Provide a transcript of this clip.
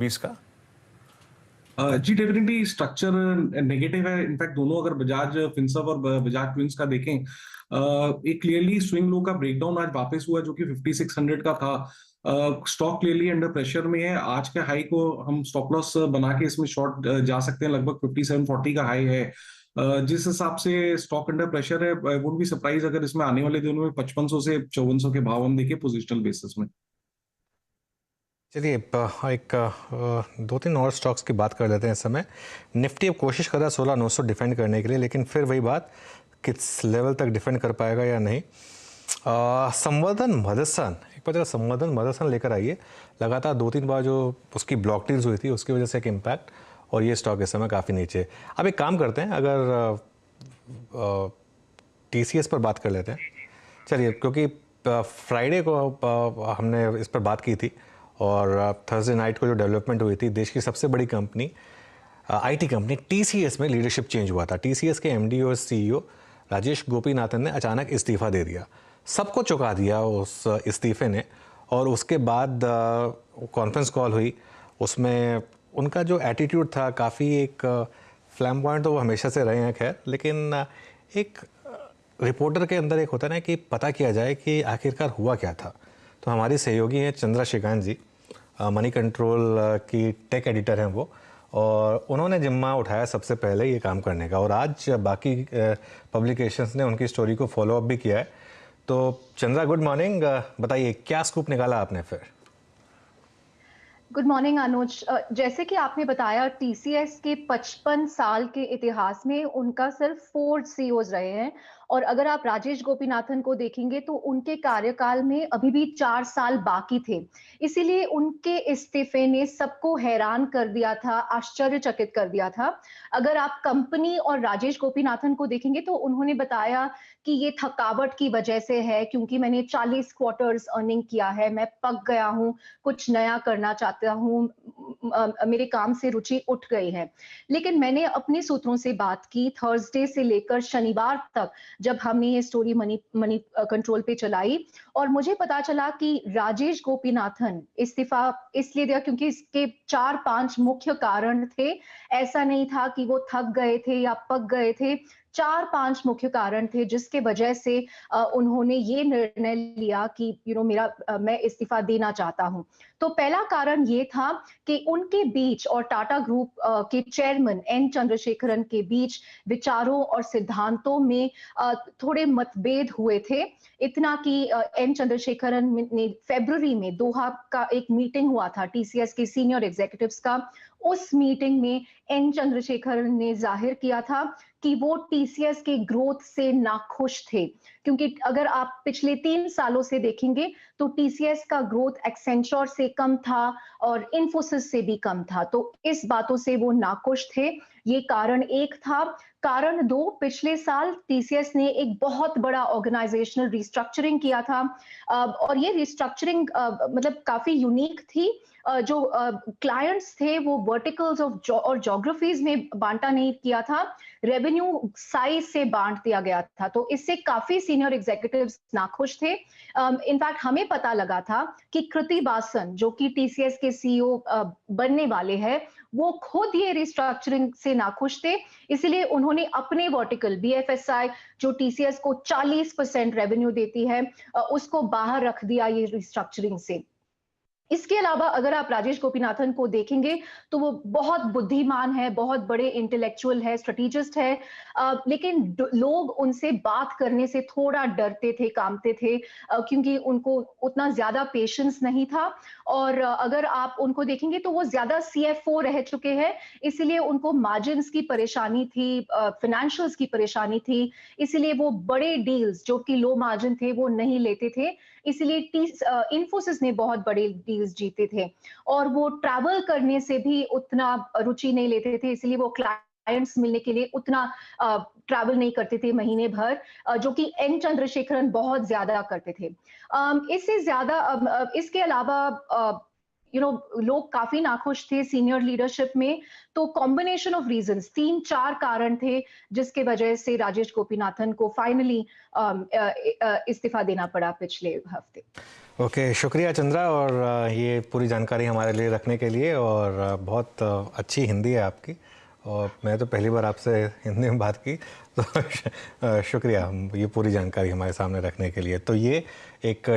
20 का? जी definitely structure negative है। In fact दोनों अगर बजाज फिनसर्व और बजाज ट्विंस का देखें, एक क्लियरली स्विंग लो का ब्रेकडाउन आज वापस हुआ जो कि 5600 का था। स्टॉक क्लियरली अंडर प्रेशर में है। आज के हाई को हम स्टॉप लॉस बना के इसमें शॉर्ट जा सकते हैं। लगभग 5740 का हाई है। जिस हिसाब से स्टॉक अंडर प्रेशर है, वुड बी सरप्राइज अगर इसमें आने वाले दिनों में 5500 से 5400 के भाव हम देखें पोजिशनल बेसिस में। चलिए एक दो तीन और स्टॉक्स की बात कर लेते हैं इस समय। निफ्टी अब कोशिश कर रहा है 16,900 डिफेंड करने के लिए, लेकिन फिर वही बात, किस लेवल तक डिफेंड कर पाएगा या नहीं। संवर्धन मदरसन, एक बार जरा संवर्धन मदरसन लेकर आइए। लगातार 2-3 बार जो उसकी ब्लॉक डील्स हुई थी उसकी वजह से एक इम्पैक्ट, और ये स्टॉक इस समय काफ़ी नीचे। अब एक काम करते हैं, अगर TCS पर बात कर लेते हैं। चलिए, क्योंकि फ्राइडे को हमने इस पर बात की थी और थर्सडे नाइट को जो डेवलपमेंट हुई थी, देश की सबसे बड़ी कंपनी IT कंपनी TCS में लीडरशिप चेंज हुआ था। TCS के MD और CEO राजेश गोपीनाथन ने अचानक इस्तीफ़ा दे दिया, सबको चौंका दिया उस इस्तीफे ने। और उसके बाद कॉन्फ्रेंस कॉल हुई, उसमें उनका जो एटीट्यूड था काफ़ी एक फ्लैम्बॉयंट, तो वो हमेशा से रहे हैं खैर, लेकिन एक रिपोर्टर के अंदर एक होता है ना कि पता किया जाए कि आखिरकार हुआ क्या था। तो हमारी सहयोगी हैं चंद्रा श्रीकांत जी, मनी कंट्रोल की टेक एडिटर हैं वो, और उन्होंने जिम्मा उठाया सबसे पहले ये काम करने का, और आज बाकी पब्लिकेशंस ने उनकी स्टोरी को फॉलो अप भी किया है। तो चंद्रा, गुड मॉर्निंग, बताइए क्या स्कूप निकाला आपने फिर? गुड मॉर्निंग अनुज। जैसे कि आपने बताया, TCS के 55 साल के इतिहास में उनका सिर्फ 4 CEOs रहे हैं, और अगर आप राजेश गोपीनाथन को देखेंगे तो उनके कार्यकाल में अभी भी 4 साल बाकी थे। इसीलिए उनके इस्तीफे ने सबको हैरान कर दिया था, आश्चर्यचकित कर दिया था। अगर आप कंपनी और राजेश गोपीनाथन को देखेंगे तो उन्होंने बताया कि ये थकावट की वजह से है, क्योंकि मैंने 40 क्वार्टर्स अर्निंग किया है, मैं पक गया हूँ, कुछ नया करना चाहता हूँ, मेरे काम से रुचि उठ गई है। लेकिन मैंने अपने सूत्रों से बात की थर्सडे से लेकर शनिवार तक, जब हमने ये स्टोरी मनी कंट्रोल पे चलाई, और मुझे पता चला कि राजेश गोपीनाथन इस्तीफा इसलिए दिया क्योंकि इसके 4-5 मुख्य कारण थे। ऐसा नहीं था कि वो थक गए थे या पक गए थे। 4-5 मुख्य कारण थे जिसके वजह से उन्होंने ये निर्णय लिया कि मैं इस्तीफा देना चाहता हूं। तो पहला कारण ये था कि उनके बीच और टाटा ग्रुप के चेयरमैन एन चंद्रशेखरन के बीच विचारों और सिद्धांतों में थोड़े मतभेद हुए थे। इतना कि एन चंद्रशेखरन ने फरवरी में दोहा का एक मीटिंग हुआ था TCS के सीनियर एग्जीक्यूटिव्स का। उस मीटिंग में एन चंद्रशेखरन ने जाहिर किया था कि वो TCS के ग्रोथ से नाखुश थे, क्योंकि अगर आप पिछले 3 सालों से देखेंगे तो TCS का ग्रोथ एक्सेंचर से कम था और इन्फोसिस से भी कम था। तो इस बातों से वो नाखुश थे। ये कारण एक था। कारण दो, पिछले साल TCS ने एक बहुत बड़ा ऑर्गेनाइजेशनल रिस्ट्रक्चरिंग किया था, और ये रिस्ट्रक्चरिंग मतलब काफी यूनिक थी। जो क्लाइंट्स थे वो वर्टिकल्स और ज्योग्राफीज में बांटा नहीं किया था, रेवेन्यू साइज से बांट दिया गया था। तो इससे काफी सीनियर एग्जीक्यूटिव्स नाखुश थे। इनफैक्ट हमें पता लगा था कि कृति वासन, जो कि TCS के CEO बनने वाले हैं, वो खुद ये रिस्ट्रक्चरिंग से नाखुश थे। इसलिए उन्होंने अपने वर्टिकल BFSI, जो TCS को 40% रेवेन्यू देती है, उसको बाहर रख दिया ये रिस्ट्रक्चरिंग से। इसके अलावा अगर आप राजेश गोपीनाथन को देखेंगे तो वो बहुत बुद्धिमान है, बहुत बड़े इंटेलेक्चुअल है, स्ट्रेटेजिस्ट है, लेकिन लोग उनसे बात करने से थोड़ा डरते थे, कांपते थे, क्योंकि उनको उतना ज्यादा पेशेंस नहीं था। और अगर आप उनको देखेंगे तो वो ज्यादा CFO रह चुके हैं, इसीलिए उनको मार्जिन्स की परेशानी थी, फाइनेंशियल्स की परेशानी थी, इसलिए वो बड़े डील्स जो कि लो मार्जिन थे वो नहीं लेते थे। इसलिए इन्फोसिस ने बहुत बड़े डील्स जीते थे, और वो ट्रैवल करने से भी उतना रुचि नहीं लेते थे, इसलिए वो क्लाइंट्स मिलने के लिए उतना ट्रैवल नहीं करते थे महीने भर, जो कि एन चंद्रशेखरन बहुत ज्यादा करते थे। इससे ज्यादा इसके अलावा लोग काफी नाखुश थे सीनियर लीडरशिप में। तो कॉम्बिनेशन ऑफ रीजंस, 3-4 कारण थे जिसके वजह से राजेश गोपीनाथन को फाइनली इस्तीफा देना पड़ा पिछले हफ्ते। ओके, शुक्रिया चंद्रा, और ये पूरी जानकारी हमारे लिए रखने के लिए। और बहुत अच्छी हिंदी है आपकी, और मैं तो पहली बार आपसे हिंदी में बात की, तो शुक्रिया ये पूरी जानकारी हमारे सामने रखने के लिए। तो ये एक